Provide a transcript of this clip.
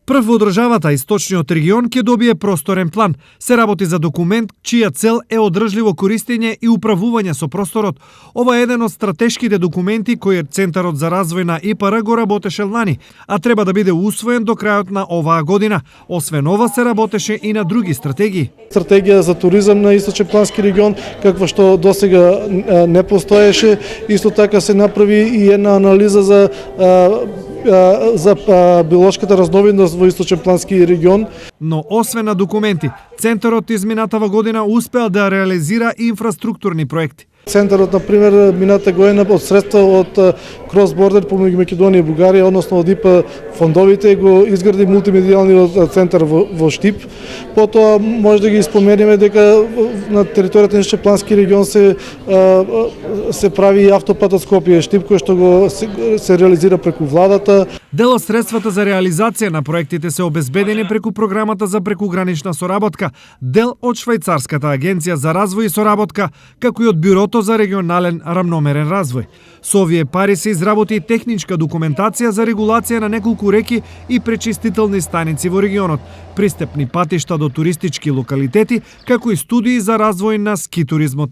Прв во државата источниот регион ќе добие просторен план. Се работи за документ чија цел е одржливо користење и управување со просторот. Ова е еден од стратешките документи кој Центарот за развој на ИПР го работеше лани, а треба да биде усвоен до крајот на оваа година. Освен ова се работеше и на други стратегии. Стратегија за туризам на Источен плански регион, каква што досега не постоеше, исто така се направи и една анализа за биолошката разновидност во Источен плански регион. Но освен на документи, Центарот изминатава година успеа да реализира инфраструктурни проекти. Центарот, например, мината година од средства од крос-бордер помеѓу Македонија и Бугарија, односно од ИПА фондовите, го изгради мултимедијалниот центар во Штип. Потоа може да ги споменеме дека на територијата на Источен плански регион се прави и автопатот Скопје-Штип, кој што се реализира преку владата. Дел од средствата за реализација на проектите се обезбедени преку програмата за прекугранична соработка, дел од Швајцарската агенција за развој и соработка, како и од Бюрото за регионален рамномерен развој. Со овие пари се изработи техничка документација за регулација на неколку реки и пречистителни станици во регионот, пристапни патишта до туристички локалитети, како и студии за развој на ски туризмот.